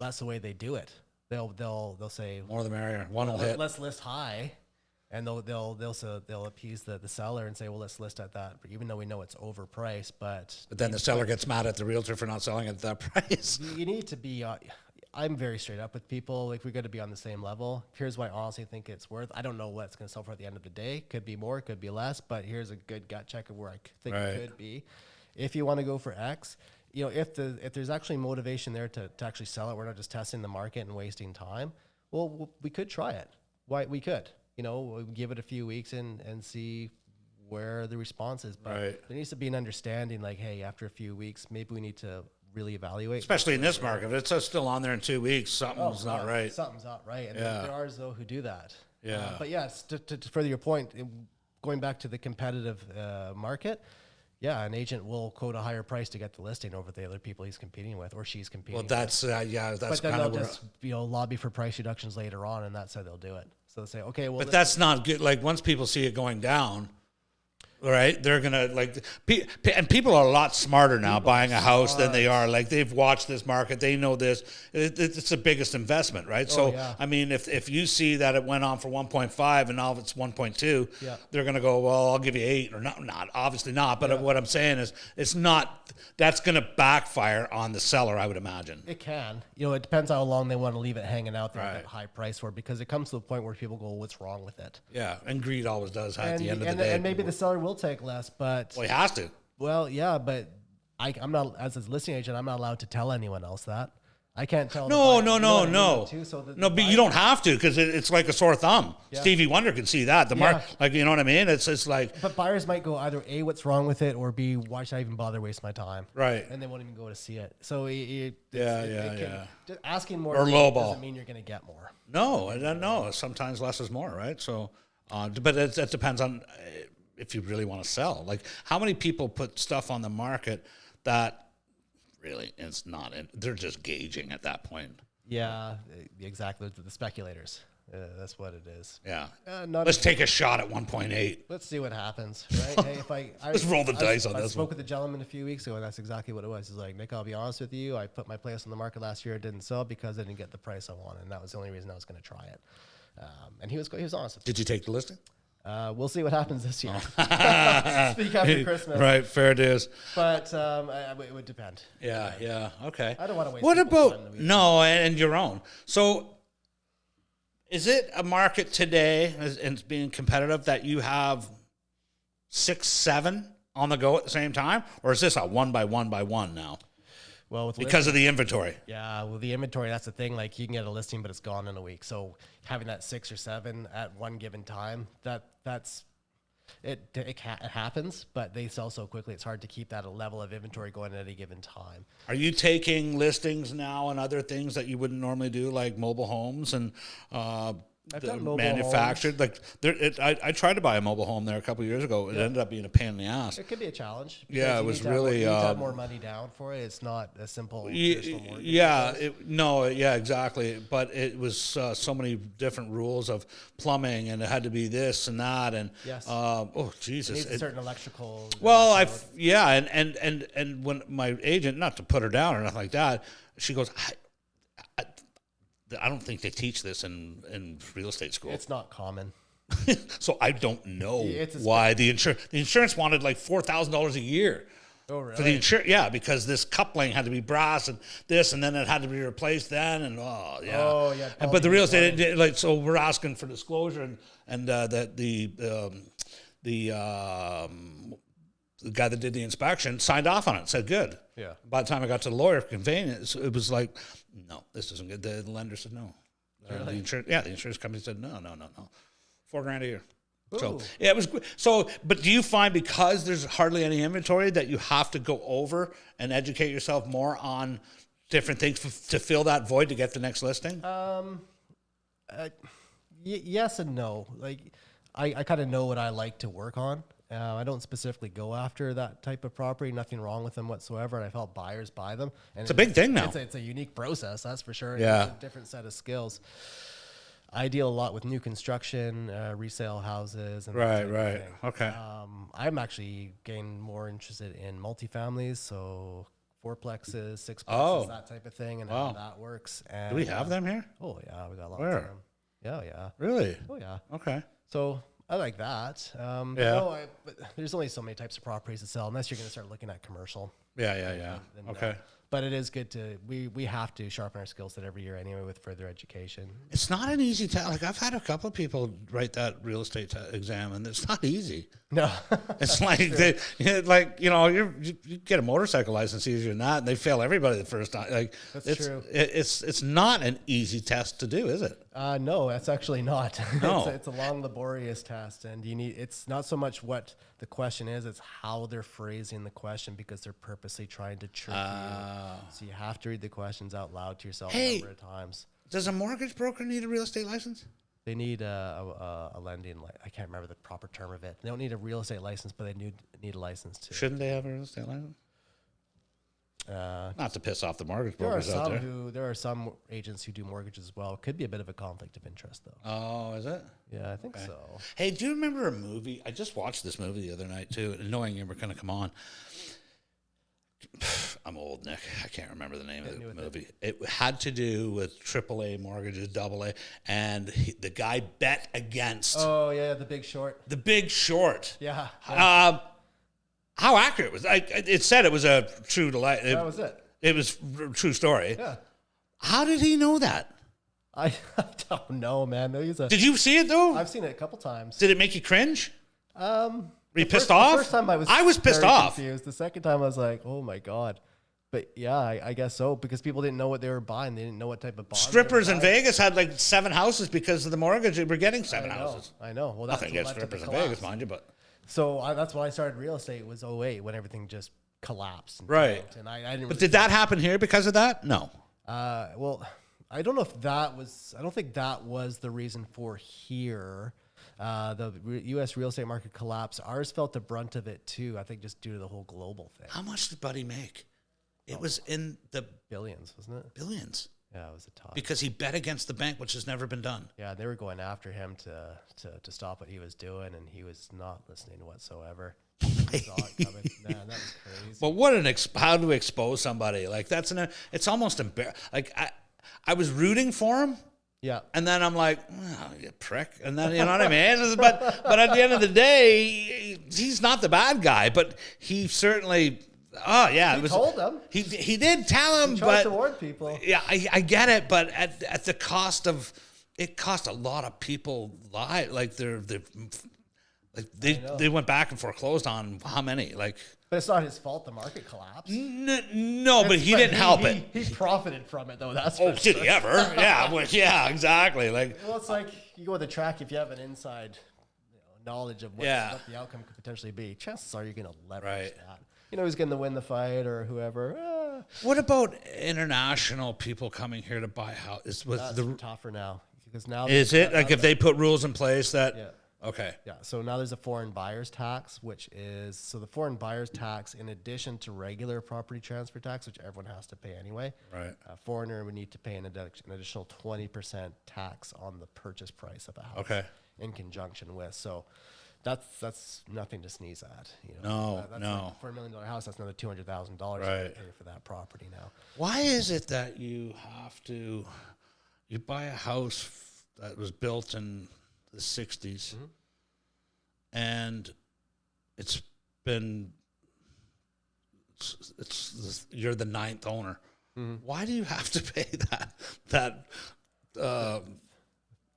that's the way they do it. They'll say, More the merrier. One will hit. let's list high, and they'll appease the seller and say, well, let's list at that, even though we know it's overpriced. But But then the seller gets mad at the realtor for not selling it at that price. you need to be. I'm very straight up with people. Like, we got to be on the same level. Here's what I honestly think it's worth. I don't know what it's going to sell for at the end of the day. Could be more, could be less. But here's a good gut check of where I think Right. it could be. If you want to go for X, if there's actually motivation there to actually sell it, we're not just testing the market and wasting time. Well, we could try it. Why we could, we'll give it a few weeks and see where the response is. But Right. there needs to be an understanding, like, hey, after a few weeks, maybe we need to really evaluate. Especially in this market. If it's still on there in 2 weeks, something's not right. Something's not right. And Yeah. there are though who do that. Yeah. But yes, to further your point, going back to the competitive market. Yeah, an agent will quote a higher price to get the listing over the other people he's competing with or she's competing Well, with. that's But then kind they'll of just lobby for price reductions later on, and that's how they'll do it. So they'll say, okay, well, But that's not good. Like, once people see it going down, all right, they're gonna and people are a lot smarter now buying a house than they are. Like, they've watched this market, they know this. It's the biggest investment, right? So, yeah. I mean, if you see that it went on for 1.5 and now it's 1.2, Yeah. they're gonna go, well, I'll give you 8 or not obviously not. But what I'm saying is, it's not. That's gonna backfire on the seller, I would imagine. it can. It depends how long they want to leave it hanging out there at Right. that high price for, because it comes to the point where people go, what's wrong with it? Yeah, and greed always does at the end of the day. And maybe the seller will take less, but Well, he has to. well, yeah, but I'm not, as a listing agent, I'm not allowed to tell anyone else that. I can't tell. No, the buyer, no, you know no, what I mean, no. too, so the No, but you buyer- don't have to because it's like a sore thumb. Yeah. Stevie Wonder can see that. The mark, Yeah. like, you know what I mean? It's like, But buyers might go either A, what's wrong with it, or B, why should I even bother waste my time? right. And they won't even go to see it. So just asking more Or lowball. doesn't mean you're going to get more. No, I don't know. Sometimes less is more, right? So, but it depends on if you really want to sell. Like, how many people put stuff on the market that really it's not in? They're just gauging at that point. Yeah, exactly. The speculators. That's what it is. Yeah. Not Let's take a shot at 1.8. Let's see what happens, right? Hey, if Let's roll the dice on I this spoke one. with a gentleman a few weeks ago, and that's exactly what it was. He's like, Nick, I'll be honest with you. I put my place on the market last year. It didn't sell because I didn't get the price I wanted, and that was the only reason I was going to try it. And he was honest with me. Did you take the listing? We'll see what happens this year. Speak after Christmas. Right, fair dues. But it would depend. Yeah, okay. I don't want to waste What people's about, time no, and your own. So is it a market today, and it's being competitive, that you have 6, 7 on the go at the same time? Or is this a 1 by 1 by 1 now? Well, with Because of the inventory. Yeah, well, the inventory, that's the thing. Like, you can get a listing, but it's gone in a week. So having that 6 or 7 at one given time, it happens, but they sell so quickly. It's hard to keep that level of inventory going at any given time. Are you taking listings now and other things that you wouldn't normally do, like mobile homes and done mobile manufactured? Like, I tried to buy a mobile home there a couple of years ago. It ended up being a pain in the ass. It could be a challenge. Yeah, because it you was need to have more- really, you need to have more money down for it. It's not a simple traditional mortgage. Yeah, exactly. But it was so many different rules of plumbing, and it had to be this and that, and Yes. oh Jesus! It needs a certain electrical. Well, and when my agent, not to put her down or nothing like that, she goes, I don't think they teach this in real estate school. It's not common. So I don't know It's a why the insurance wanted like $4,000 a year. Oh, really? For the insurance, yeah, because this coupling had to be brass and this, and then it had to be replaced then, and but the real estate, like, so we're asking for disclosure, and the guy that did the inspection signed off on it, said good. Yeah. By the time I got to the lawyer conveying it, it was like, no, this isn't good. The lender said no. The insurance company said no. $4,000 a year. So yeah, it was good. So, but do you find because there's hardly any inventory that you have to go over and educate yourself more on different things to fill that void to get the next listing? Yes and no. Like, I kind of know what I like to work on. I don't specifically go after that type of property. Nothing wrong with them whatsoever. And I've helped buyers buy them. And It's a big thing now. It's a unique process, that's for sure. Yeah. It's a different set of skills. I deal a lot with new construction, resale houses. And that type of Right. thing. Okay. I'm actually getting more interested in multifamilies, so fourplexes, sixplexes, Oh. that type of thing, and Wow. how that works. And, Do we have them here? Oh yeah, we got lots Where? of them. Yeah. Really? Oh yeah. Okay. So I like that. But there's only so many types of properties to sell unless you're going to start looking at commercial. Yeah. And, Okay. but it is good to we have to sharpen our skill set every year anyway with further education. It's not an easy test. Like, I've had a couple of people write that real estate exam, and it's not easy. No, It's like you get a motorcycle license easier than that, and they fail everybody the first time. Like, That's true. It's not an easy test to do, is it? no, that's actually not. No. It's a long, laborious test, and it's not so much what the question is; it's how they're phrasing the question because they're purposely trying to trick you. So you have to read the questions out loud to yourself a number of times. Does a mortgage broker need a real estate license? They need a lending. I can't remember the proper term of it. They don't need a real estate license, but they need a license too. Shouldn't they have a real estate license? Not to piss off the mortgage There are brokers out there. there are some agents who do mortgages as well. Could be a bit of a conflict of interest though. Oh, is it? Yeah, I think so. Hey, do you remember a movie? I just watched this movie the other night too, knowing you were going to come on. I'm old, Nick. I can't remember the name of the movie. It had to do with AAA mortgages, AA, and the guy bet against Oh yeah, The Big Short. The Big Short. Yeah. How accurate was it? It said it was a true to life. That was it. It was a true story. Yeah. How did he know that? I don't know, man. Did you see it though? I've seen it a couple times. Did it make you cringe? Were you pissed The off? first time I was pissed very off. confused. The second time I was like, oh my God. But yeah, I guess so, because people didn't know what they were buying. They didn't know what type of bonds. Strippers in Vegas had like 7 houses because of the mortgage. They were getting 7 houses. I know. Well, Nothing against strippers in Vegas, mind you, but so that's why I started real estate. Was '08 when everything just collapsed. And right. tanked, and I didn't. But did that happen here because of that? No. Well, I don't know if that was. I don't think that was the reason for here. The U.S. real estate market collapse. Ours felt the brunt of it too. I think just due to the whole global thing. How much did Buddy make? It was in the billions, wasn't it? Billions. Yeah, it was a top. Because he bet against the bank, which has never been done. Yeah, they were going after him to stop what he was doing, and he was not listening whatsoever. Saw it coming. Man, that was crazy. But what how do we expose somebody? Like it's almost embarrassing. Like I was rooting for him. Yeah. And then I'm like, oh, you prick. And then, you know what I mean? But at the end of the day, he's not the bad guy, but he certainly... Oh yeah, he told them. He did tell him, he tried but to warn people. Yeah, I get it, but at the cost of it cost a lot of people lives. Like they went back and foreclosed on how many? Like, but it's not his fault. The market collapsed. No, but he didn't help it. He profited from it though. That's did he ever? Yeah, well, yeah, exactly. Like, well, it's like you go with the track if you have an inside knowledge of what the outcome could potentially be. Chances are you're going to leverage that. You know who's going to win the fight or whoever. What about international people coming here to buy houses? That's tougher now because now is it like if they put rules in place that? Yeah. Okay. Yeah. So now there's a foreign buyers tax, which is the foreign buyers tax in addition to regular property transfer tax, which everyone has to pay anyway. Right. A foreigner would need to pay an additional 20% tax on the purchase price of a house. Okay. In conjunction with That's nothing to sneeze at. You know? No. Like for $1 million house, that's another $200,000 right. to pay for that property now. Why is it that you buy a house that was built in the 60s and you're the 9th owner? Why do you have to pay that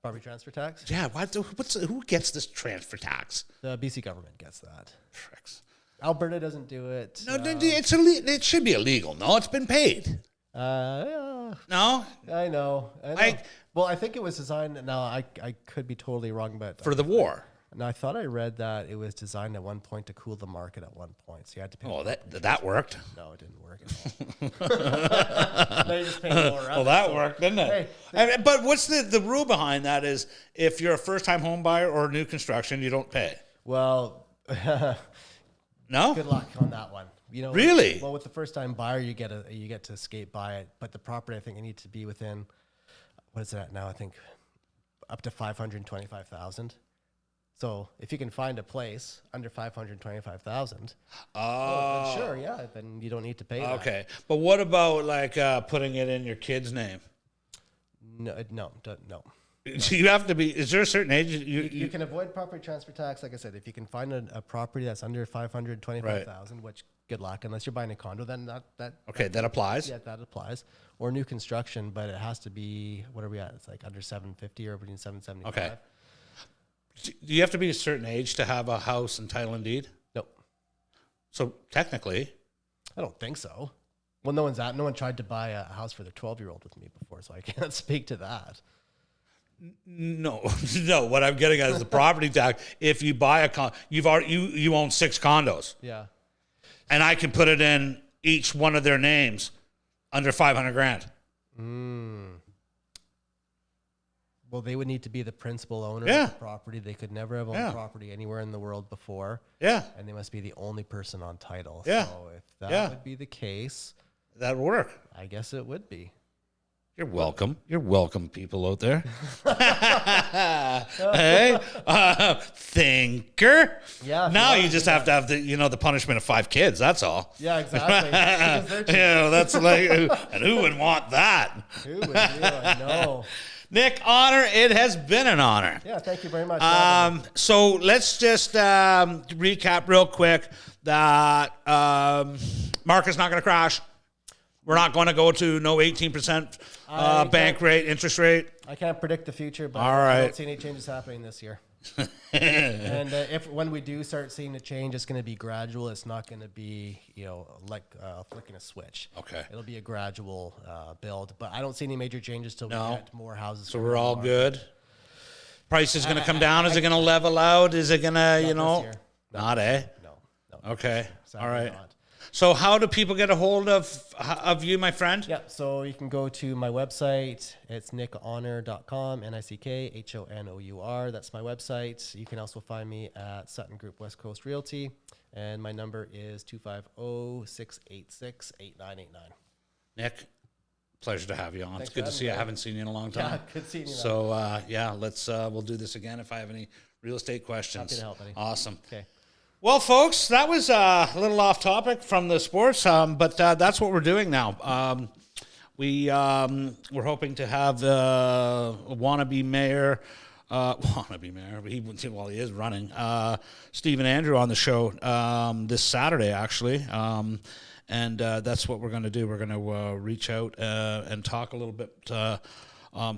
property transfer tax? Yeah, who gets this transfer tax? The BC government gets that. Tricks. Alberta doesn't do it. No, it should be illegal. No, it's been paid. Yeah. No? I know. Well, I think it was designed, now I could be totally wrong, but... For the war. No, I thought I read that it was designed at one point to cool the market at one point. So you had to pay... Oh, that worked? No, it didn't work at all. They just paid more. Well, that worked, didn't it? But what's the rule behind that is if you're a first-time home buyer or new construction, you don't pay? Well... No? Good luck on that one. You know, really? Well, with the first-time buyer, you get to skate by it, but the property I think it needs to be within, what is it at now? I think up to $525,000. So if you can find a place under $525,000, then sure, yeah, then you don't need to pay that. Okay, but what about like putting it in your kid's name? No. You have to be. Is there a certain age you can avoid property transfer tax? Like I said, if you can find a property that's under $525,000, which good luck, unless you're buying a condo, then that applies. Yeah, that applies. Or new construction, but it has to be, what are we at? It's like under 750 or between 775. Okay. Do you have to be a certain age to have a house and title and deed? No. So technically, I don't think so. Well, no one tried to buy a house for their 12-year-old with me before, so I can't speak to that. No. What I'm getting at is the property tax. If you buy you own 6 condos. Yeah. And I can put it in each one of their names under $500,000. Well, they would need to be the principal owner of the property. They could never have owned property anywhere in the world before. Yeah. And they must be the only person on title. Yeah. So if that would be the case, that would work. I guess it would be. You're welcome. You're welcome, people out there. Hey, thinker. Yeah. Now you just have to have the punishment of 5 kids. That's all. Yeah, exactly. That's like, and who would want that? Who would? No. Nick, honor. It has been an honor. Yeah, thank you very much. So let's just recap real quick that market's not going to crash. We're not going to go to no 18% bank rate, interest rate. I can't predict the future, but all right. I don't see any changes happening this year. And if when we do start seeing a change, it's going to be gradual. It's not going to be, like flicking a switch. Okay. It'll be a gradual build. But I don't see any major changes till we get more houses. So we're all good. Price is going to come down. Is it going to level out? Is it going to, not, eh? No. Okay. Sadly All right. not. So how do people get a hold of you, my friend? Yeah, so you can go to my website. It's nickhonor.com, NICKHONOUR. That's my website. You can also find me at Sutton Group West Coast Realty, and my number is 250-686-8989. Nick, pleasure to have you on. Thanks It's good to see you. I haven't seen you in a long time. Yeah, good seeing you. So, let's we'll do this again if I have any real estate questions. Happy to help, buddy. Awesome. Okay. Well, folks, that was a little off topic from the sports, but that's what we're doing now. We're hoping to have a wannabe mayor, he is running, Stephen Andrew on the show this Saturday, actually. And that's what we're going to do. We're going to reach out and talk a little bit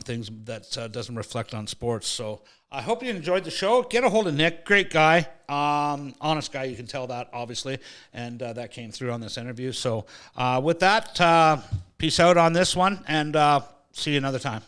things that doesn't reflect on sports. So I hope you enjoyed the show. Get a hold of Nick. Great guy. Honest guy. You can tell that, obviously. And that came through on this interview. So with that, peace out on this one, and see you another time.